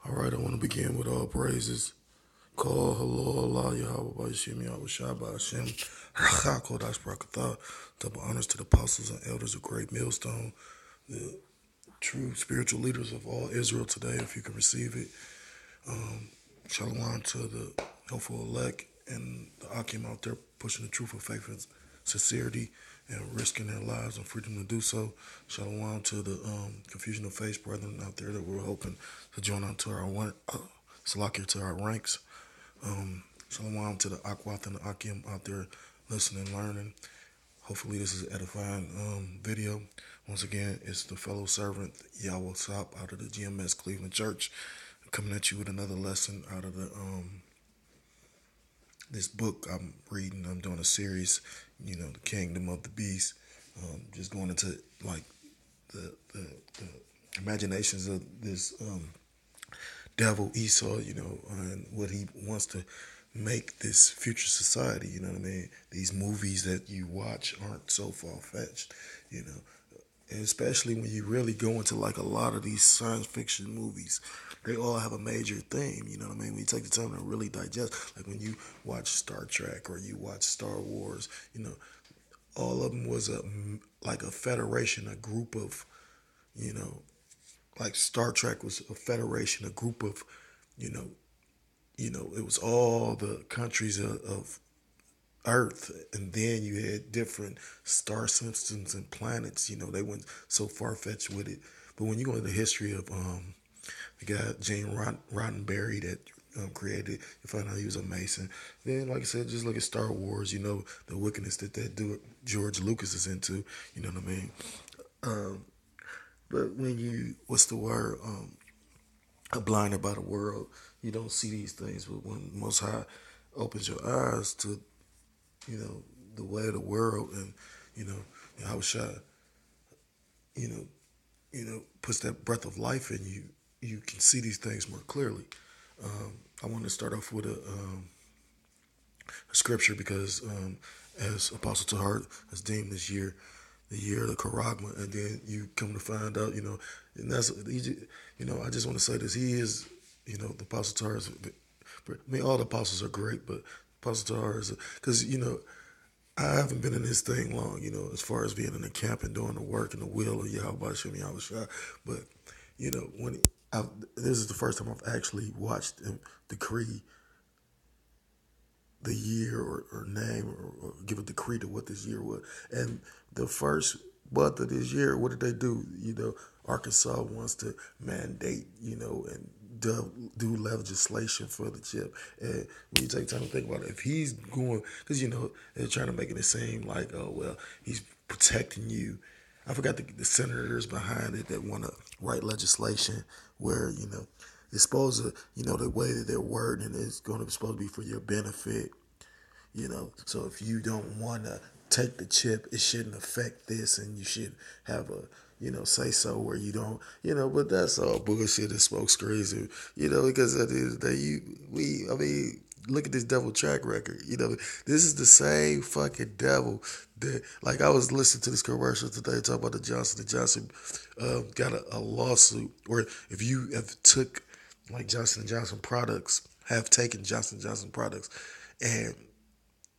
All right, I want to begin with all praises. Call, hello, Allah, Yahweh, Bashim, Yahweh, Shabbat, Hashem, Kodash, Brakatah. Double honors to the apostles and elders of Great Millstone, the true spiritual leaders of all Israel today, if you can receive it. Shalom to the helpful elect and the Akim out there pushing the truth of faith and sincerity and risking their lives and freedom to do so. Shalom to the confusion of faith brethren out there that we're hoping to join on to our Salakir to our ranks. Shalom to the Akwath and the Akim out there listening, learning. Hopefully this is an edifying video. Once again, it's the fellow servant Yahweh Sop out of the GMS Cleveland Church coming at you with another lesson out of the this book I'm reading. I'm doing a series, the Kingdom of the Beast. Just going into like the imaginations of this devil Esau, and what he wants to make this future society. You know what I mean? These movies that you watch aren't so far fetched, you know. And especially when you really go into like a lot of these science fiction movies, they all have a major theme. You know what I mean? When you take the time to really digest, like when you watch Star Trek or you watch Star Wars, all of them was like a federation, a group of, you know, like Star Trek was a federation, a group of, you know, it was all the countries of Earth, and then you had different star systems and planets. They went so far fetched with it. But when you go into the history of the guy Gene Roddenberry that created it, you find out he was a Mason. Then, like I said, just look at Star Wars. The wickedness that dude George Lucas is into. You know what I mean? But when you, what's the word? Blinded by the world, you don't see these things. But when Most High opens your eyes to, you know, the way of the world, and Yahushua, you know, puts that breath of life in you, you can see these things more clearly. I want to start off with a scripture because, as Apostle Tahar has deemed this year, the year of the Charagma, and then you come to find out, and that's, I just want to say this: he is, the Apostle Tahar is. I mean, all the apostles are great, but Apostle Tahar is because I haven't been in this thing long, as far as being in the camp and doing the work and the will of Yahweh Shem Yahweh Shah. But, when this is the first time I've actually watched him decree the year or name or give a decree to what this year was. And the first month of this year, what did they do? Arkansas wants to mandate, and do legislation for the chip. And when you take time to think about it, if he's going, because, they're trying to make it seem like, oh, well, he's protecting you. I forgot the senators behind it that want to write legislation where, it's supposed to, the way that they're wording it is going to be supposed to be for your benefit, So if you don't want to take the chip, it shouldn't affect this, and you should have a, say so where you don't, but that's all bullshit and smoke screens, because at the end of the day, I mean, look at this devil track record. This is the same fucking devil that, like, I was listening to this commercial today talking about the Johnson & Johnson got a lawsuit, or if you have took like Johnson & Johnson products, have taken Johnson & Johnson products, and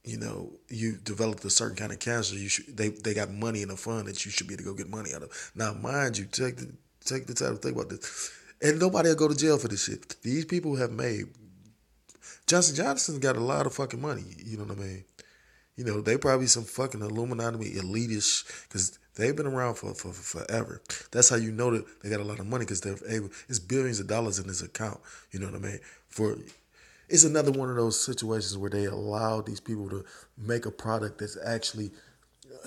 you developed a certain kind of cancer, they got money in a fund that you should be able to go get money out of. Now, mind you, take the time to think about this, and nobody will go to jail for this shit. These people have made Johnson got a lot of fucking money. You know what I mean? They probably some fucking Illuminati elitish because they've been around for forever. That's how you know that they got a lot of money because they're able. It's billions of dollars in this account. You know what I mean? It's another one of those situations where they allow these people to make a product that's actually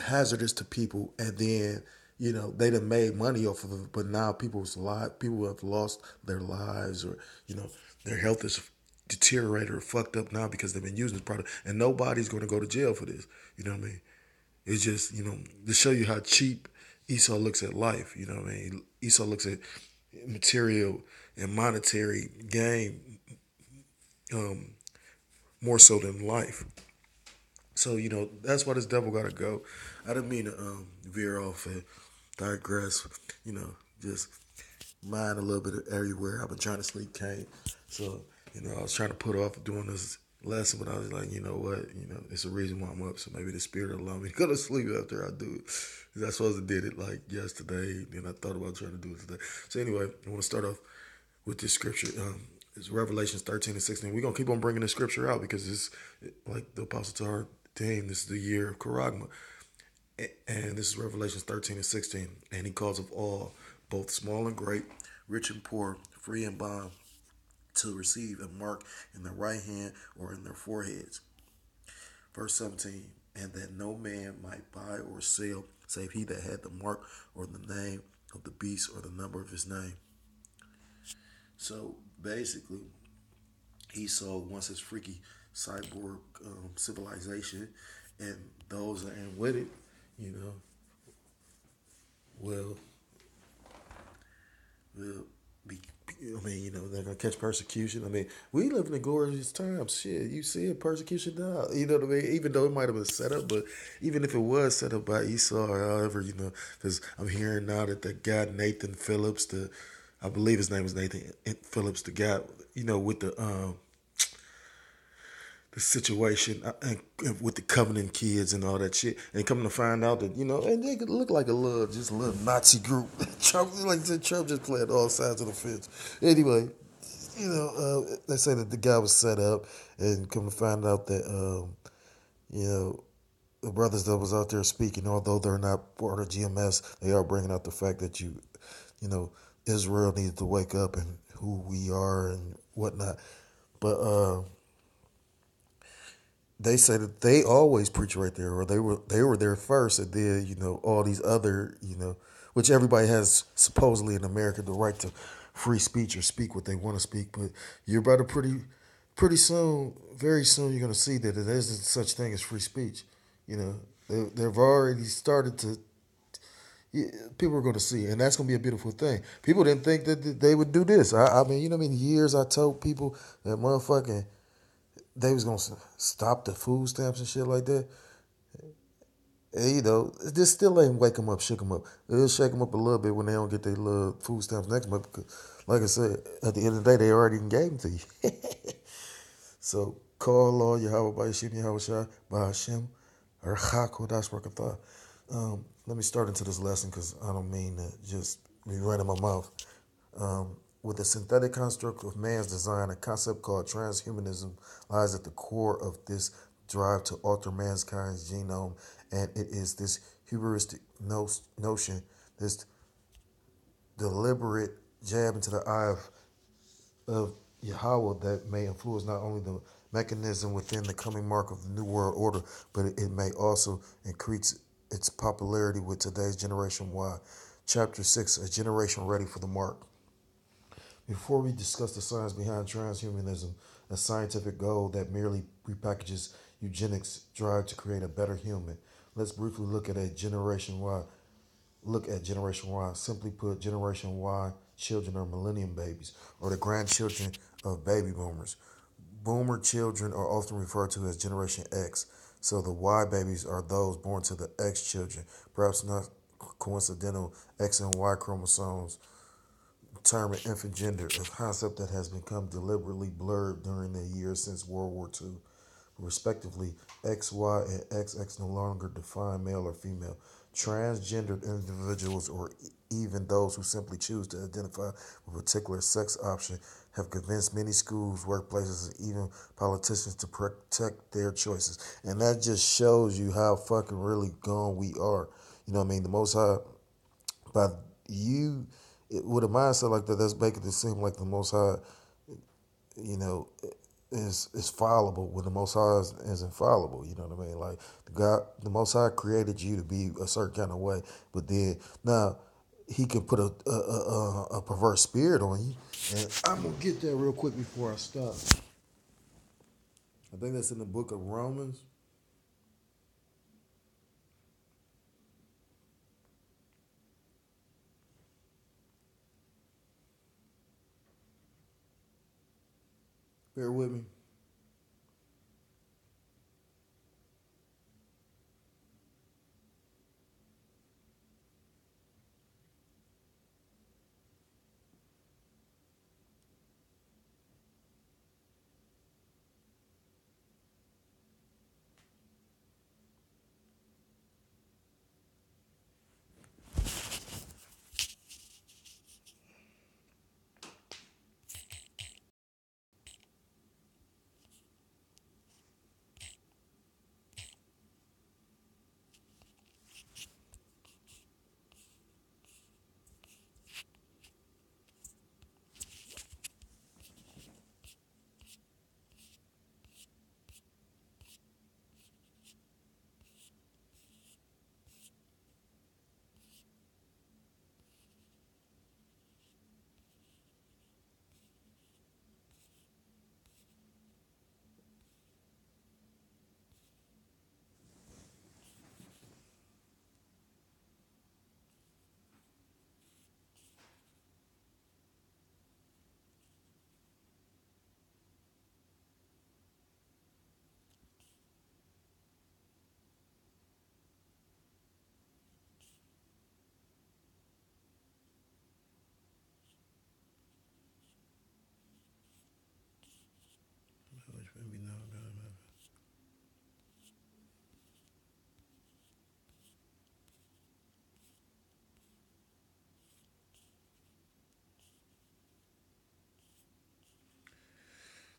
hazardous to people, and then they done made money off of it, but now people have lost their lives, or their health is deteriorated or fucked up now because they've been using this product, and nobody's going to go to jail for this. You know what I mean? It's just to show you how cheap Esau looks at life. You know what I mean? Esau looks at material and monetary gain more so than life. So that's why this devil gotta go. I didn't mean to veer off and digress. Just mind a little bit everywhere. I've been trying to sleep, can't. So, I was trying to put off doing this lesson, but I was like, you know what? It's a reason why I'm up. So maybe the spirit will allow me to go to sleep after I do it. 'Cause I supposed to did it like yesterday, and I thought about trying to do it today. So anyway, I want to start off with this scripture. It's Revelations 13 and 16. We're going to keep on bringing the scripture out because it's like the Apostle to our team. This is the year of Charagma. And this is Revelations 13 and 16. And he calls of all, both small and great, rich and poor, free and bond, to receive a mark in their right hand or in their foreheads. Verse 17. And that no man might buy or sell, save he that had the mark or the name of the beast or the number of his name. So basically, he saw once his freaky cyborg civilization, and those that ain't with it, you know, will be. I mean, they're gonna catch persecution. I mean, we live in the glorious times. Shit, you see it, persecution now. You know what I mean? Even though it might have been set up, but even if it was set up by Esau or however, because I'm hearing now that the guy Nathan Phillips, I believe his name was Nathan Phillips, the guy, with the situation and with the Covenant kids and all that shit, and coming to find out that and they could look like just a little Nazi group. Trump, like I said, Trump just played all sides of the fence. Anyway, they say that the guy was set up, and come to find out that the brothers that was out there speaking, although they're not part of GMS, they are bringing out the fact that Israel needed to wake up and who we are and whatnot, but. They say that they always preach right there, or they were there first, and then all these other which everybody has supposedly in America the right to free speech or speak what they want to speak, but you're about to pretty soon, very soon, you're going to see that there isn't such thing as free speech. They've already started to. People are going to see, and that's going to be a beautiful thing. People didn't think that they would do this. I mean, how many years I told people that motherfucking they was gonna stop the food stamps and shit like that. And, this still ain't wake them up, shook them up. It'll shake them up a little bit when they don't get their little food stamps next month. Because, like I said, at the end of the day, they already gave them to you. So, call Lord Yahweh by Yashim Yahweh Shai by Hashem or Hakodash Rakatha. Let me start into this lesson because I don't mean to just be running my mouth. With the synthetic construct of man's design, a concept called transhumanism lies at the core of this drive to alter mankind's genome, and it is this hubristic notion, this deliberate jab into the eye of Yahweh that may influence not only the mechanism within the coming mark of the New World Order, but it may also increase its popularity with today's Generation Y. Chapter 6, A Generation Ready for the Mark. Before we discuss the science behind transhumanism, a scientific goal that merely repackages eugenics' drive to create a better human, let's briefly look at Generation Y. Simply put, Generation Y children are millennium babies, or the grandchildren of baby boomers. Boomer children are often referred to as Generation X, so the Y babies are those born to the X children. Perhaps not coincidental, X and Y chromosomes term infant gender, a concept that has become deliberately blurred during the years since World War II. Respectively, XY and XX no longer define male or female. Transgendered individuals, or even those who simply choose to identify with a particular sex option, have convinced many schools, workplaces, and even politicians to protect their choices. And that just shows you how fucking really gone we are. You know what I mean? The Most High, by you, with a mindset like that, that's making it seem like the Most High, is fallible when the Most High is infallible. You know what I mean? Like the Most High created you to be a certain kind of way, but then now He can put a perverse spirit on you. And I'm gonna get there real quick before I stop. I think that's in the book of Romans. Bear with me.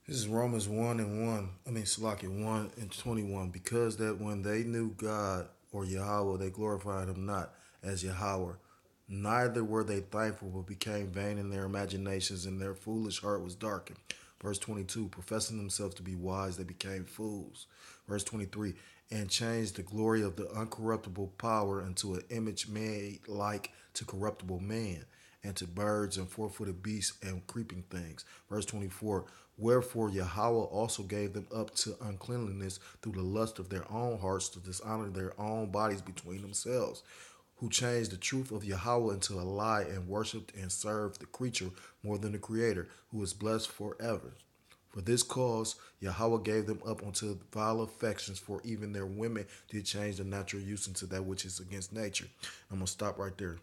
This is Romans 1 and 1. Salaki 1 and 21. Because that when they knew God or Yahweh, they glorified him not as Yahweh. Neither were they thankful, but became vain in their imaginations, and their foolish heart was darkened. Verse 22. Professing themselves to be wise, they became fools. Verse 23. And changed the glory of the uncorruptible power into an image made like to corruptible man, and to birds and four-footed beasts and creeping things. Verse 24, wherefore Yahweh also gave them up to uncleanliness through the lust of their own hearts, to dishonor their own bodies between themselves, who changed the truth of Yahweh into a lie, and worshipped and served the creature more than the Creator, who is blessed forever. For this cause Yahweh gave them up unto vile affections, for even their women did change the natural use into that which is against nature. I'm going to stop right there.